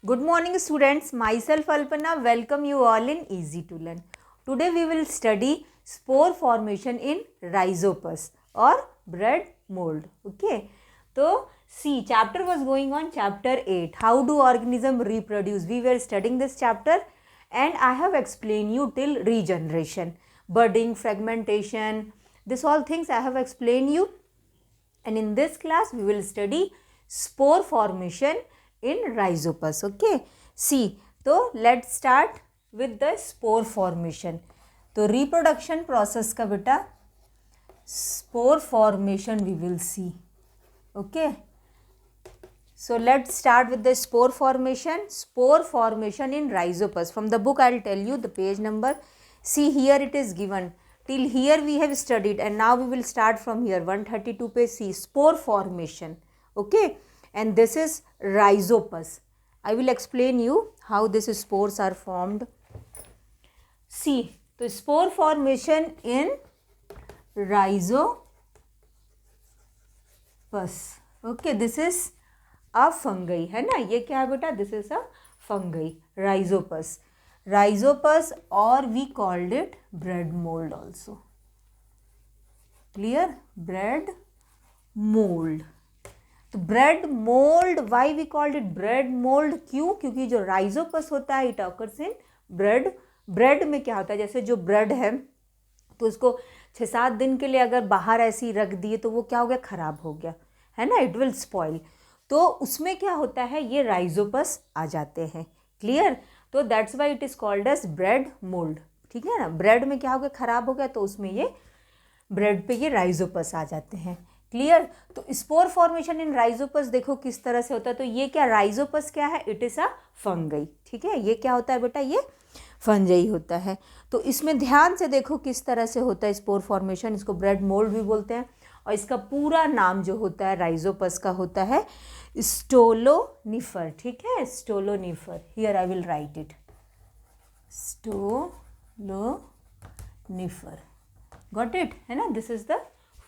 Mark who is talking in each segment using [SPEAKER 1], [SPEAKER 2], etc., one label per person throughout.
[SPEAKER 1] Good morning students, myself Alpana welcome you all in Easy to Learn. Today we will study spore formation in rhizopus or bread mold. Okay, so see, chapter was going on chapter 8, how do organism reproduce. We were studying this chapter and I have explained you till regeneration, budding, fragmentation, this all things I have explained you. And in this class we will study spore formation in rhizopus. Okay, see, so let's start with the spore formation. तो reproduction process का बेटा spore formation we will see. Okay, so let's start with the spore formation. Spore formation in rhizopus. From the book I'll tell you the page number. See, here it is given. Till here we have studied and now we will start from here 132 page. See, spore formation. Okay, and this is rhizopus. I will explain you how these spores are formed. See, the spore formation in rhizopus. Okay, this is a fungi, है ना, ये क्या है बेटा, this is a fungi, rhizopus. Rhizopus, or we called it bread mold also. Clear? Bread mold. तो bread mold, why we called it bread mold, क्यों? क्योंकि जो राइजोपस होता है it occurs in bread. Bread में क्या होता है, जैसे जो ब्रेड है तो उसको 6-7 दिन के लिए अगर बाहर ऐसे ही रख दिए तो वो क्या हो गया, ख़राब हो गया, है ना, इट विल स्पॉइल. तो उसमें क्या होता है, ये राइजोपस आ जाते हैं. क्लियर? तो that's why it is called as bread mold. ठीक है ना, ब्रेड में क्या हो गया, ख़राब हो गया, तो उसमें ये ब्रेड पे ये राइजोपस आ जाते हैं. क्लियर? तो स्पोर फॉर्मेशन इन राइजोपस देखो किस तरह से होता है. तो ये क्या, राइजोपस क्या है, इट इज़ अ फंगई. ठीक है, ये क्या होता है बेटा, ये फंजई होता है. तो इसमें ध्यान से देखो किस तरह से होता है स्पोर फॉर्मेशन. इसको ब्रेड मोल्ड भी बोलते हैं और इसका पूरा नाम जो होता है राइजोपस का होता है स्टोलोनिफर. ठीक है, stolonifer. Here I will right it, stolonifer. Got it, है ना. This is the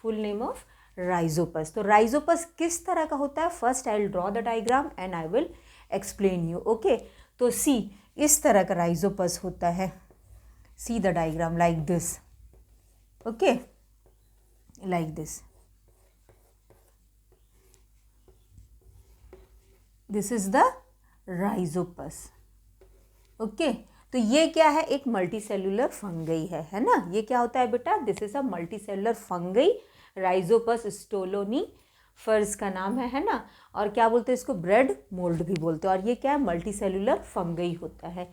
[SPEAKER 1] full name of rhizopus. तो राइजोपस किस तरह का होता है, first I will draw the diagram and I will explain you. Okay, तो सी, इस तरह का राइजोपस होता है. See the diagram like this. Okay, like this. This is the Rhizopus. Okay, तो ये क्या है, एक मल्टीसेल्युलर फंगई है ना. ये क्या होता है बेटा, this is a multicellular fungi. Rhizopus stolonifers का नाम है ना. और क्या बोलते हैं इसको, ब्रेड मोल्ड भी बोलते हैं. और ये क्या है, मल्टीसेल्युलर फंगई होता है.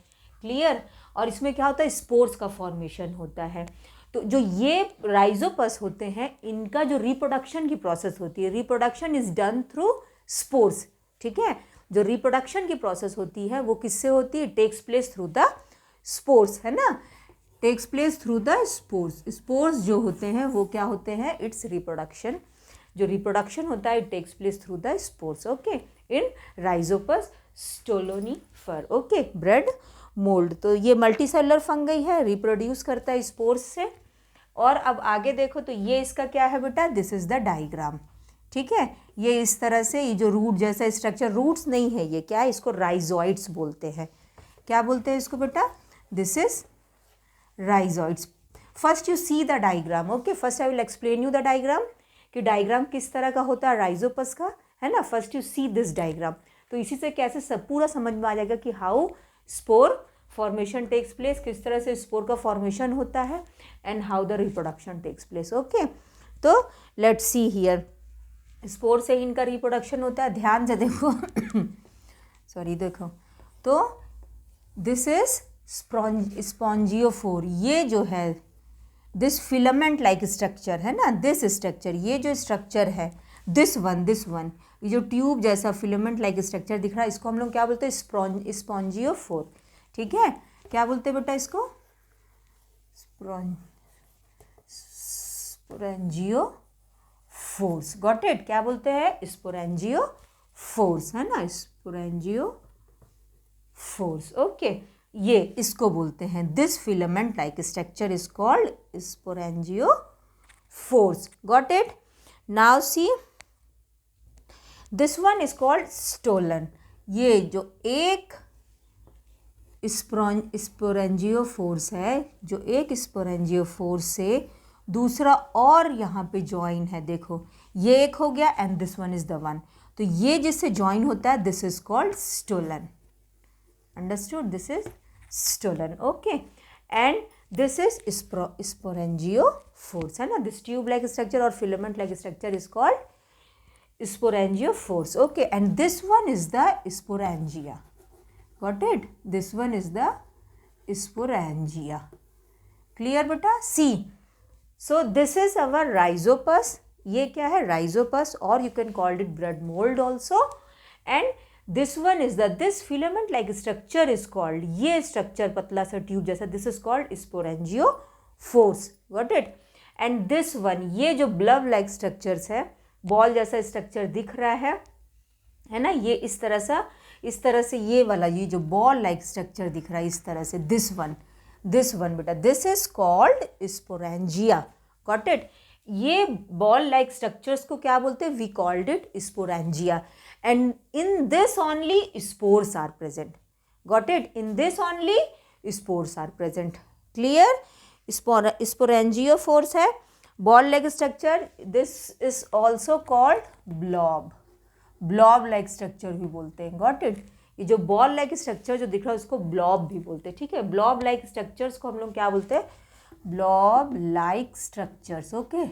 [SPEAKER 1] क्लियर? और इसमें क्या होता है, स्पोर्स का फॉर्मेशन होता है. तो जो ये राइजोपस होते हैं इनका जो रिप्रोडक्शन की प्रोसेस होती है, reproduction is done through spores. ठीक है, जो रिप्रोडक्शन की प्रोसेस होती है वो किससे होती है, takes place through the spores, है ना. Takes place through the spores. Spores जो होते हैं वो क्या होते हैं, इट्स रिप्रोडक्शन. जो रिप्रोडक्शन होता है it takes place through the spores. Okay, in rhizopus stolonifer. Okay, bread mold. तो ये मल्टीसेलुलर फंगई है, रिप्रोड्यूस करता है स्पोर्स से. और अब आगे देखो तो ये इसका क्या है बेटा, दिस इज द डायग्राम. ठीक है, ये इस तरह से, ये जो रूट जैसा स्ट्रक्चर, रूट्स नहीं है ये, क्या है, इसको राइजोइड्स बोलते हैं. क्या बोलते हैं इसको बेटा, this is rhizoids. First you see the diagram. Okay, first I will explain you the diagram कि डायग्राम किस तरह का होता है राइजोपस का, है ना. First you see this diagram. तो इसी से कैसे सब पूरा समझ में आ जाएगा कि how spore formation takes place, किस तरह से स्पोर का फॉर्मेशन होता है, and how the reproduction takes place. Okay, तो लेट्स सी हियर. स्पोर से ही इनका रिप्रोडक्शन होता है. ध्यान से देखो सॉरी, देखो तो दिस इज स्पॉन्जियोफोर. ये जो है दिस फिलामेंट लाइक स्ट्रक्चर है ना, दिस स्ट्रक्चर, ये जो स्ट्रक्चर है, दिस वन, ये जो ट्यूब जैसा फिलामेंट लाइक स्ट्रक्चर दिख रहा है, इसको हम लोग क्या बोलते हैं, स्पॉन्जियोफोर. ठीक है, क्या बोलते हैं बेटा इसको, स्पोरेंजियोफोर्स. गॉट इट, क्या बोलते हैं, स्पोरेंजियोफोर्स, है ना, स्पोरेंजियोफोर्स. ओके, ये इसको बोलते हैं, this filament like structure is called sporangiophores. Got it. Now see, this one is called stolon. ये जो एक स्पोरेंजियोफोर्स है, जो एक स्पोरेंजियोफोर्स से दूसरा और यहाँ पे ज्वाइन है, देखो ये एक हो गया and this one is the one, तो ये जिससे ज्वाइन होता है this is called stolon. Understood? This is stolon. Okay, and this is sporangiophores, है ना. दिस ट्यूब लाइक स्ट्रक्चर और filament like structure is called sporangiophores. Okay, and this one is the sporangia. Got it? This one is the sporangia. Clear beta? See. So this is our rhizopus. ये क्या है? Rhizopus, or you can call it bread mold also. And this one is this filament like structure is called, ये structure पतला सा tube जैसा, this is called sporangiophores. Got it? And this one, ये जो blob like structures है, ball जैसा structure दिख रहा है ना, ये इस तरह से ये वाला, ये जो बॉल लाइक स्ट्रक्चर दिख रहा है इस तरह से, दिस वन बेटा, this is called sporangia. Got it? ये बॉल लाइक स्ट्रक्चर्स को क्या बोलते हैं? We called it sporangia. And in this only spores are present. Got it? In this only spores are present. Clear? Sporangiophores है, ball like structure. This is also called blob like structure भी बोलते हैं. Got it? ये जो ball like structure जो दिख रहा है उसको ब्लॉब भी बोलते हैं. ठीक है, ब्लॉब लाइक स्ट्रक्चर्स को हम लोग क्या बोलते हैं? Blob like structures. Okay,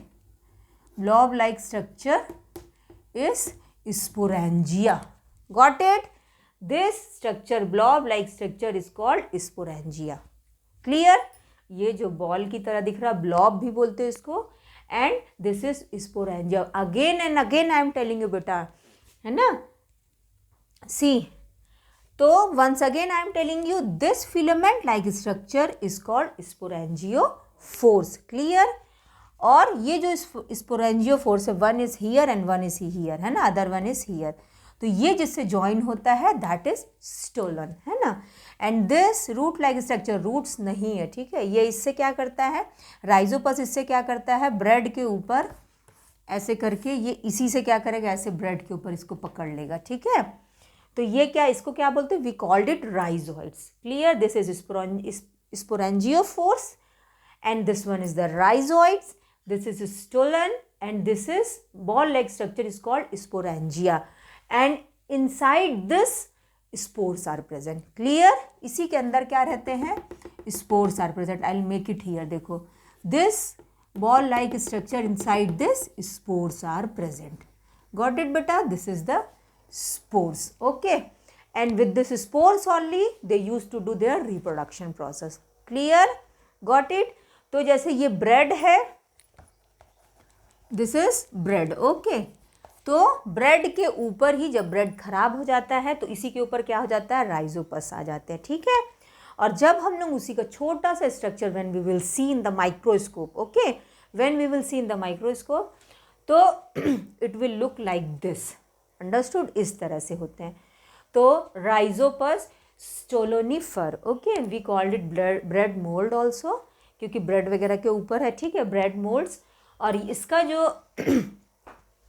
[SPEAKER 1] blob like structure is sporangia. Got it? This structure, blob like structure is called sporangia. Clear? ये जो बॉल की तरह दिख रहा है ब्लॉब भी बोलते हैं इसको, and this is sporangia. Again and again I am telling you बेटा, है ना. सी, तो once again I am telling you this filament like structure is called sporangiophores. Clear? और ये जो स्पोरेंजियोफोर्स है, one is here and one is here, है ना, अदर वन इज हियर, तो ये जिससे ज्वाइन होता है दैट इज स्टोलन, है ना. And this root like structure, roots नहीं है, ठीक है, ये इससे क्या करता है, राइजोपस इससे क्या करता है, ब्रेड के ऊपर ऐसे करके ये इसी से क्या करेगा, ऐसे ब्रेड के ऊपर इसको पकड़ लेगा. ठीक है, तो ये क्या, इसको क्या बोलते हैं? We called it rhizoids. Clear? This is sporangiophores and this one is the rhizoids. This is stolon and this is ball like structure is called sporangia. And inside this spores are present. Clear? इसी के अंदर क्या रहते हैं? Spores are present. I will make it here. देखो, दिस ball like structure, inside this spores are present. Got it beta? This is the spores. Okay, and with this spores only they used to do their reproduction process. Clear? Got it? तो जैसे ये bread है, this is bread. Okay, तो bread के ऊपर ही जब bread खराब हो जाता है तो इसी के ऊपर क्या हो जाता है? राइजोपस आ जाते हैं. ठीक है, और जब हम लोग उसी का छोटा सा structure when we will see in the microscope, okay, when we will see in the microscope, तो it will look like this. Understood? इस तरह से होते हैं. तो Rhizopus stolonifer. Okay, we called it bread mould also, क्योंकि bread वगैरह के ऊपर है. ठीक है, ब्रेड मोल्ड्स. और इसका जो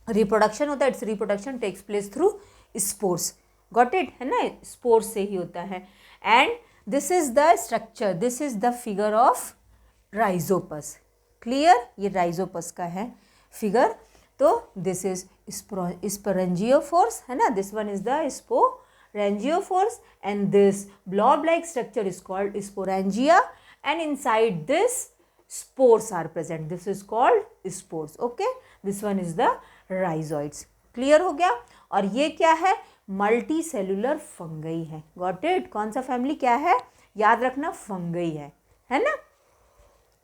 [SPEAKER 1] रिप्रोडक्शन होता है, it's reproduction takes place through spores. Got it? है ना, स्पोर्स से ही होता है. And this is the structure, this is the figure of Rhizopus. Clear? ये राइजोपस का है फिगर. तो दिस इज स्पोरेंजियोफोर्स, है ना, this one is the sporangiophores and this blob like structure is called sporangia and inside this spores are present. This is called spores. Okay, this one is the rhizoids. Clear हो गया? और ये क्या है? Multicellular fungi है. Got it? कौन सा family क्या है? याद रखना, फंगई है ना.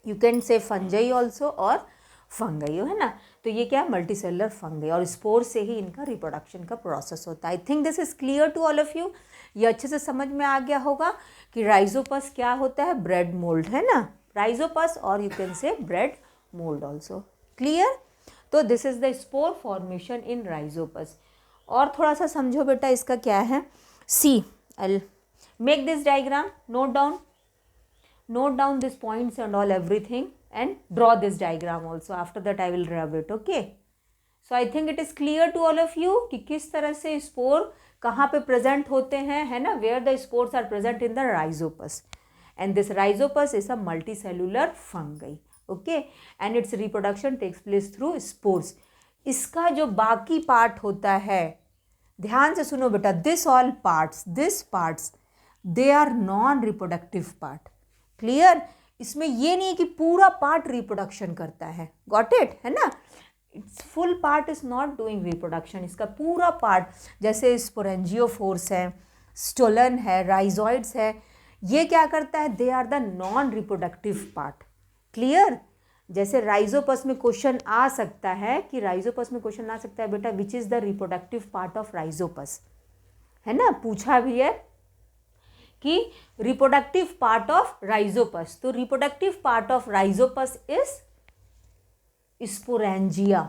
[SPEAKER 1] You can say fungi also और फंगई, है ना. तो ये क्या है? मल्टी सेलुलर फंगई, और स्पोर से ही इनका रिप्रोडक्शन का प्रोसेस होता है. I think this is clear to all of you. ये अच्छे से समझ में आ गया होगा कि राइजोपस क्या होता है? ब्रेड मोल्ड, है ना. राइजोपस, और you can say bread mould also. Clear? तो this is the spore formation in Rhizopus. और थोड़ा सा समझो बेटा, इसका क्या है. See, I make this diagram, note down these points and all everything, and draw this diagram also. After that I will rub it. Okay, so I think it is clear to all of you कि किस तरह से spore कहाँ पे present होते हैं, है ना, where the spores are present in the rhizopus, and this rhizopus is a multicellular fungi, okay, and its reproduction takes place through spores. इसका जो बाकी पार्ट होता है, ध्यान से सुनो बेटा, this parts they are non reproductive part, clear. इसमें ये नहीं है कि पूरा पार्ट रिप्रोडक्शन करता है, गॉट इट, है ना, it's full part is not doing reproduction. इसका पूरा पार्ट, जैसे स्पोरेंजियोफोर्स है, स्टोलन है, राइजोइड्स है, ये क्या करता है, they are the non reproductive part, clear. जैसे राइजोपस में क्वेश्चन आ सकता है कि बेटा which is the reproductive part of rhizopus, है ना, पूछा भी है कि रिप्रोडक्टिव पार्ट ऑफ राइजोपस, तो reproductive part of rhizopus is sporangia,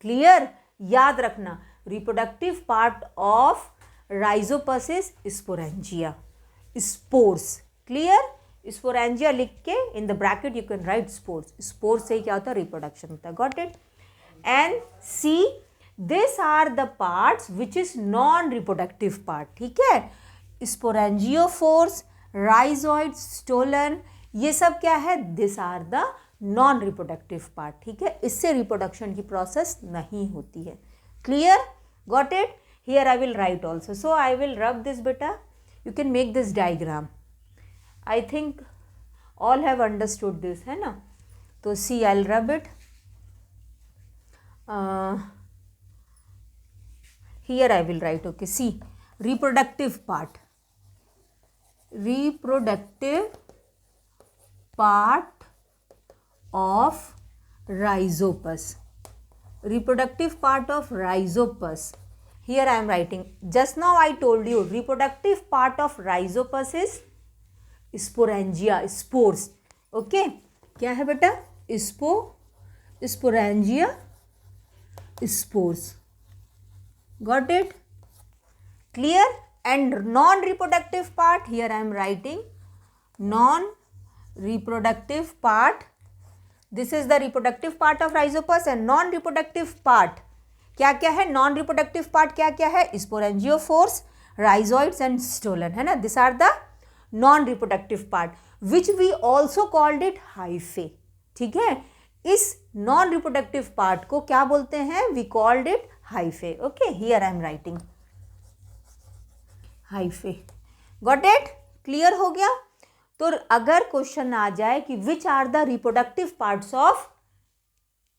[SPEAKER 1] clear, याद रखना, reproductive part of rhizopus is sporangia, spores, clear. Sporangia लिख के in the bracket you can write spores, spores से क्या होता है, रिप्रोडक्शन होता है, got it. And see this are the parts which is non reproductive part, ठीक है, स्पोरेंजियोफोर्स, राइजोइड, स्टोलन, ये सब क्या है, this are the non reproductive part, ठीक है, इससे रिप्रोडक्शन की प्रोसेस नहीं होती है, clear, got it. Here I will write also, so I will rub this बेटा, you can make this diagram, I think all have understood this, है ना, तो see I will rub it, here I will write, okay, see reproductive part of rhizopus, reproductive part of rhizopus, here I am writing, just now I told you reproductive part of rhizopus is sporangia, spores, okay, क्या है बेटा, sporangia, spores, got it, clear। and non reproductive part, here I am writing non reproductive part, this is the reproductive part of rhizopus, and non reproductive part क्या क्या है, non reproductive part क्या क्या है, स्पोरेंजियोफोर्स, rhizoids and stolon, है ना, this are the non reproductive part which we also called it hyphae, ठीक है, इस non reproductive part को क्या बोलते हैं, we called it hyphae, okay, here I am writing hyphae, got it, clear हो गया। तो अगर क्वेश्चन आ जाए कि which are the reproductive parts of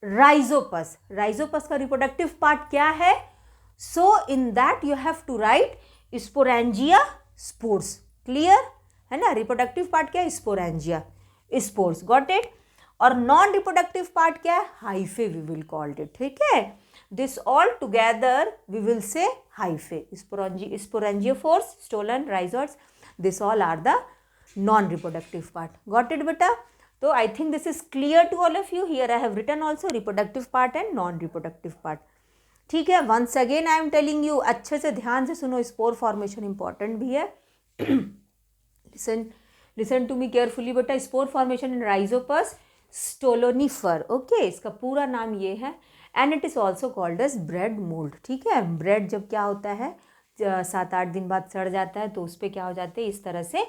[SPEAKER 1] Rhizopus, Rhizopus का रिप्रोडक्टिव पार्ट क्या है, so in that you have to write sporangia, spores, clear, है ना, रिप्रोडक्टिव पार्ट क्या है, स्पोरेंजिया, स्पोर्स, गॉट इट, और नॉन रिप्रोडक्टिव पार्ट क्या है, hyphae we will called it, ठीक है, this all together we will say hyphae, sporangiophores, stolon, rhizoids, this all are the non reproductive part, got it beta। so I think this is clear to all of you, here I have written also reproductive part and non reproductive part, ठीक है। once again I am telling you, अच्छे से ध्यान से सुनो, spore formation important भी है listen to me carefully beta, spore formation in rhizopus stolonifer, okay, इसका पूरा नाम ये है, and it is also called as bread mold, ठीक है, ब्रेड जब क्या होता है 7-8 दिन बाद सड़ जाता है, तो उस पर क्या हो जाते हैं, इस तरह से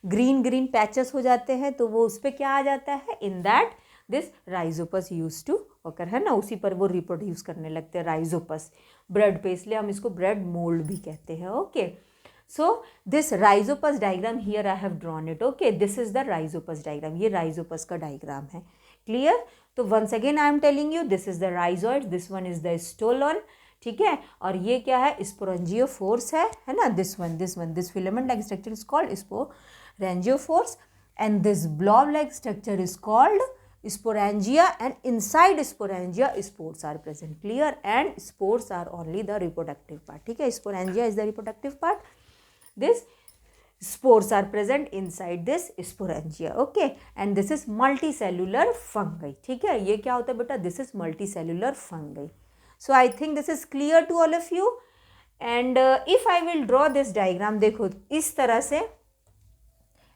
[SPEAKER 1] ग्रीन ग्रीन पैचेस हो जाते हैं, तो वो उस पर क्या आ जाता है, in that this rhizopus use to occur, है ना, उसी पर वो रिप्रोड्यूस करने लगते हैं राइजोपस ब्रेड पे, इसलिए हम इसको ब्रेड मोल्ड भी कहते हैं, okay. So this Rhizopus diagram here I have drawn it, okay, this is the Rhizopus diagram, ये राइजोपस का डायग्राम है, क्लियर। तो once again I am telling you, this is the rhizoid, this one is the stolon, ठीक है, और ये क्या है, स्पोरेंजियोफोर्स है ना, this filament like structure is called sporangiophores, and this blob like structure is called sporangia, and inside sporangia spores are present, clear, and spores are only the reproductive part, ठीक है, sporangia is the reproductive part, this spores are present inside this sporangia, okay, and this is multicellular fungi, ठीक है, ये क्या होता है बेटा, this is multicellular fungi, so I think this is clear to all of you, and if I will draw this diagram, देखो इस तरह से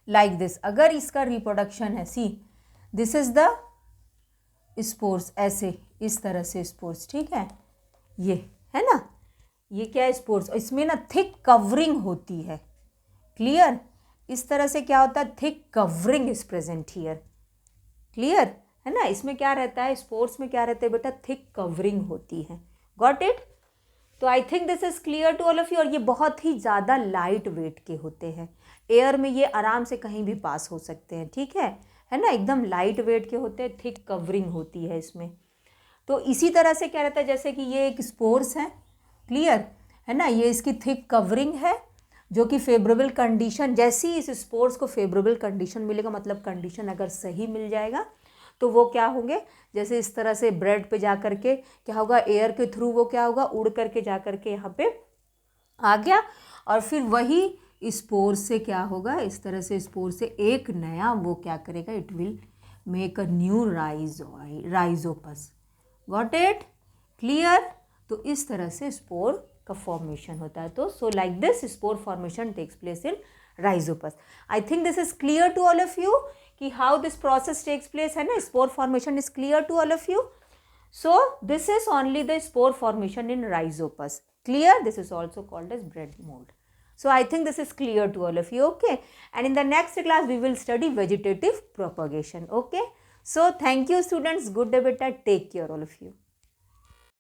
[SPEAKER 1] like this, अगर इसका reproduction है, see this is the spores, ऐसे इस तरह से स्पोर्स, ठीक है, ये है ना, ये क्या है, स्पोर्स, इसमें ना थिक कवरिंग होती है, क्लियर, इस तरह से क्या होता है, thick covering is present here, clear है ना, इसमें क्या रहता है, स्पोर्स में क्या रहता है बेटा, थिक कवरिंग होती है, गॉट इट। तो I think this is clear to all of you. और ये बहुत ही ज़्यादा लाइट वेट के होते हैं, एयर में ये आराम से कहीं भी पास हो सकते हैं, ठीक है ना, एकदम लाइट वेट के होते हैं, थिक कवरिंग होती है इसमें। तो इसी तरह से क्या रहता है, जैसे कि ये एक स्पोर्स है, क्लियर है ना, ये इसकी थिक कवरिंग है जो कि फेवरेबल कंडीशन, जैसे ही इस स्पोर्स को फेवरेबल कंडीशन मिलेगा, मतलब कंडीशन अगर सही मिल जाएगा तो वो क्या होंगे, जैसे इस तरह से ब्रेड पे जा करके क्या होगा, एयर के थ्रू वो क्या होगा, उड़ करके जा करके यहाँ पे आ गया, और फिर वही स्पोर से क्या होगा, इस तरह से स्पोर से एक नया वो क्या करेगा, it will make a new Rhizopus, got it, clear. तो इस तरह से स्पोर का फॉर्मेशन होता है। तो so like this spore formation takes place in Rhizopus. I think this is clear to all of you कि how this process takes place, है ना, spore formation is clear to all of you. So this is only the spore formation in Rhizopus, clear. This is also called as bread mold. So I think this is clear to all of you, okay, and in the next class we will study vegetative propagation, okay. So thank you students, good day beta, take care all of you.